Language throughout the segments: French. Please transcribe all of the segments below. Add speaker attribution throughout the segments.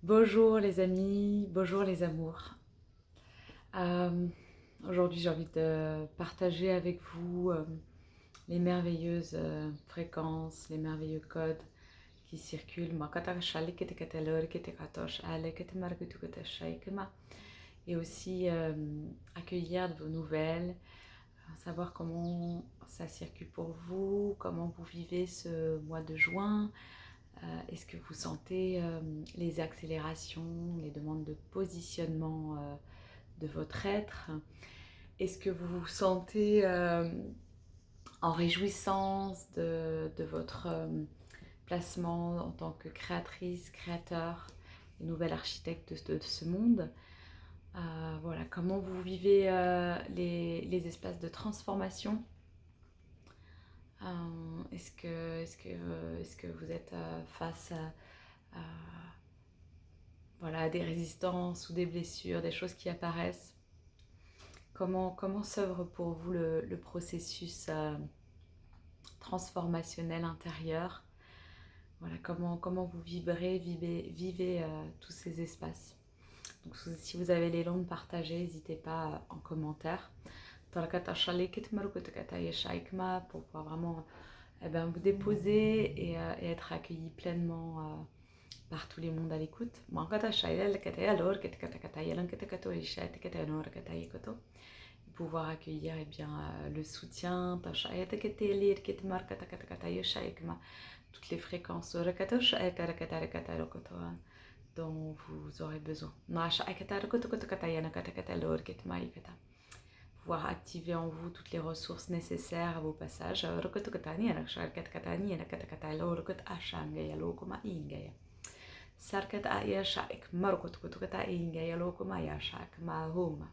Speaker 1: Bonjour les amis, bonjour les amours. Euh, Aujourd'hui j'ai envie de partager avec vous les merveilleuses fréquences, les merveilleux codes qui circulent. Et aussi accueillir de vos nouvelles, savoir comment ça circule pour vous, comment vous vivez ce mois de juin. Est-ce que vous sentez les accélérations, les demandes de positionnement de votre être? Est-ce que vous vous sentez en réjouissance de votre placement en tant que créatrice, créateur et nouvelle architecte de ce monde? Voilà, comment vous vivez les espaces de transformation? Est-ce que vous êtes face à voilà, des résistances ou des blessures, des choses qui apparaissent? Comment s'œuvre pour vous le processus transformationnel intérieur? Voilà, comment vous vivez tous ces espaces? Donc, si vous avez l'élan de partager, n'hésitez pas en commentaire. Pour pouvoir vraiment vous déposer et être accueilli pleinement par tous les mondes à l'écoute. Pouvoir accueillir le soutien, toutes les fréquences dont vous aurez besoin. Pouvoir activer en vous toutes les ressources nécessaires à vos passages. Sarkat aya shaik markot kutukata inga yalokuma ya shak mahuma.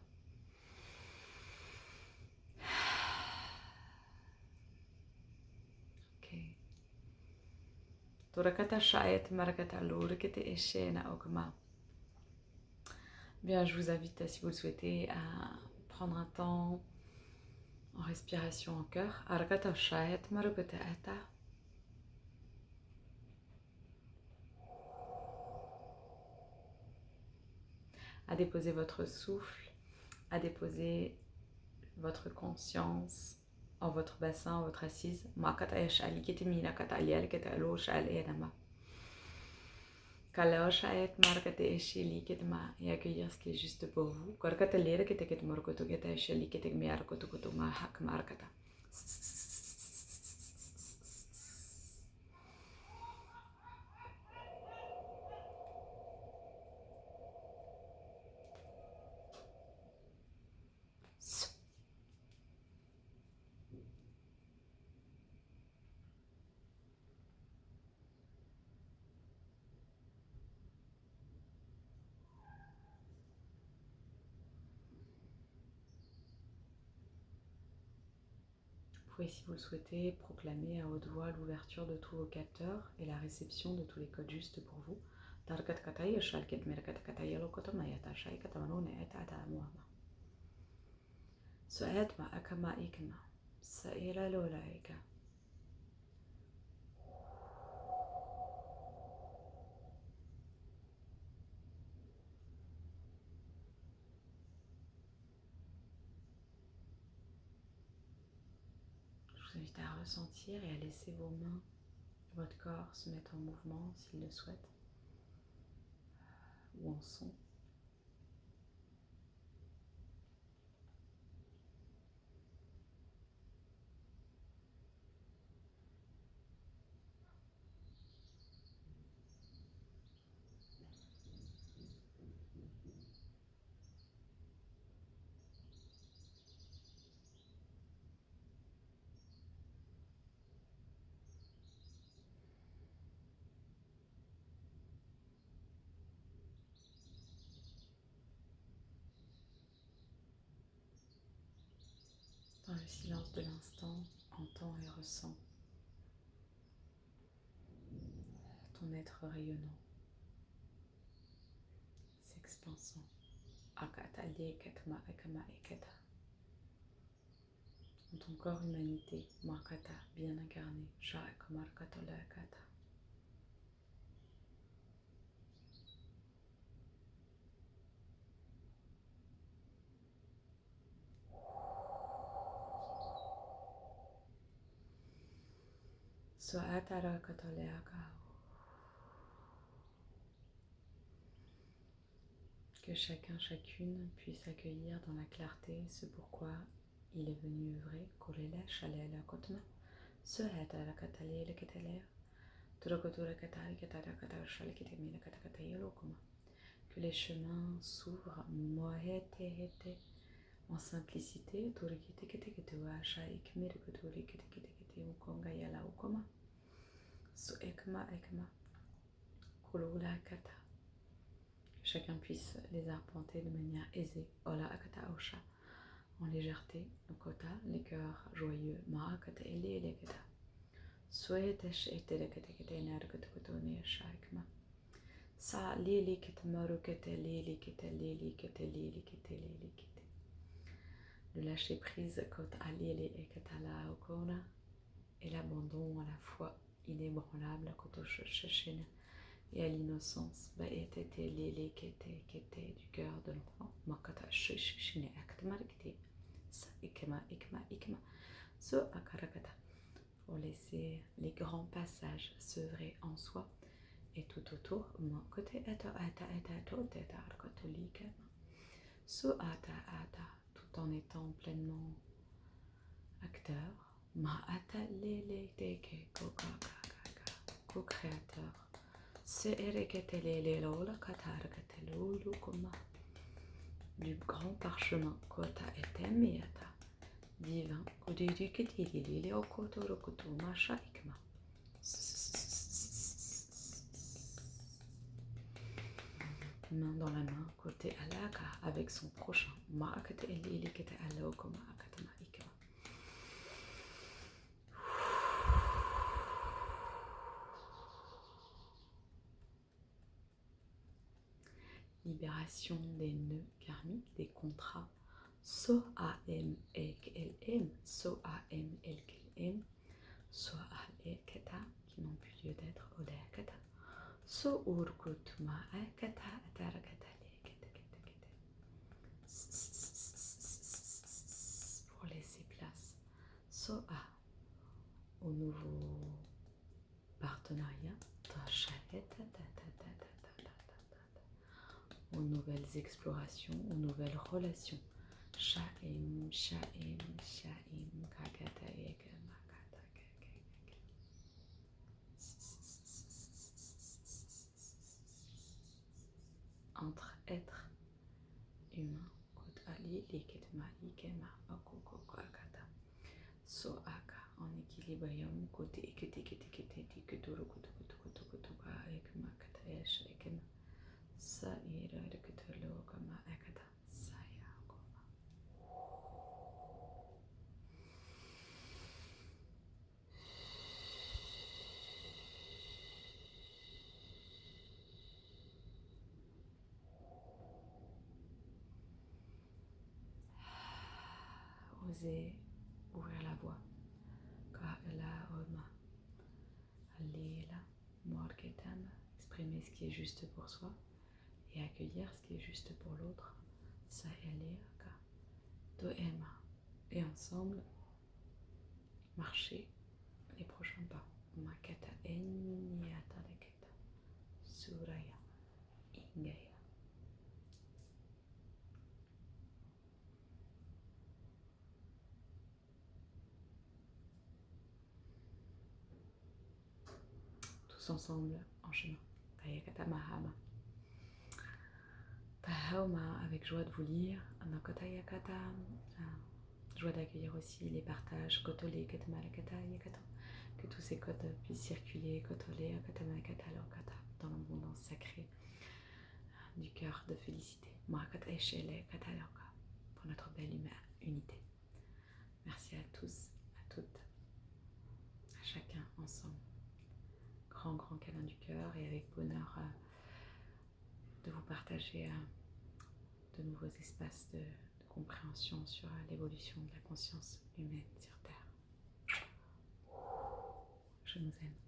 Speaker 1: Ok. Torakata shayet marakata lorikete eshena okma. Bien, je vous invite, si vous le souhaitez, à prendre un temps en respiration en cœur. Arakata shayet marokata ata. À déposer votre souffle, à déposer votre conscience en votre bassin, en votre assise. Et accueillir ce qui est juste pour vous. Vous pouvez, si vous le souhaitez, proclamer à haute voix l'ouverture de tous vos capteurs et la réception de tous les codes justes pour vous. Je vous invite à ressentir et à laisser vos mains, votre corps se mettre en mouvement s'il le souhaite, ou en son. Dans le silence de l'instant, entends et ressens ton être rayonnant, s'expansant. Dans ton corps humanité, Markata, bien incarné, Shak Markata Lakata. Que chacun, chacune puisse accueillir dans la clarté ce pourquoi il est venu œuvrer. Que les chemins s'ouvrent en simplicité. Que chacun puisse les arpenter de manière aisée. En légèreté, les cœurs joyeux. Sa lili kete maru kete lili kete lili kete lili kete lili kete. Le lâcher prise kote a lili et ketala okona. Et l'abandon à la fois inébranlable koto sheshene et à l'innocence. Ba etete lili kete kete du cœur de l'enfant. Makata sheshene akatmar kete. Sa ikema ikema ikema. So akarakata. Pour laisser les grands passages s'œuvrer en soi. Et tout autour, mon côté catholique, tout en étant pleinement acteur, co-créateur, du grand parchemin, divin, main dans la main, côté alaka, avec son prochain. Libération des nœuds karmiques, des contrats. So am elklm, so am elklm, so aleketa, qui n'ont plus lieu d'être, oleketa. So urkutma akata atarakata leketa. Pour laisser place. So au nouveau partenariat. Aux nouvelles explorations, aux nouvelles relations. Shaim, shaim, shaim, kakata makata. Entre êtres humains, en équilibrium, côté Osez ouvrir la voie. Exprimer ce qui est juste pour soi et accueillir ce qui est juste pour l'autre. Et ensemble, marcher les prochains pas. Suraya Ingaya. Tous ensemble en chemin. Tayakata Mahama. Tahaoma, avec joie de vous lire. Anakotayakata. Joie d'accueillir aussi les partages. Kotole Katamalakata Yakato. Que tous ces codes puissent circuler. Kotole Katamalakata Lokata. Dans l'abondance sacrée du cœur de félicité. Marakata Eshele Kataloka. Pour notre belle unité. Merci à tous, à toutes, à chacun ensemble. Grand câlin du cœur et avec bonheur de vous partager de nouveaux espaces de compréhension sur l'évolution de la conscience humaine sur Terre. Je nous aime.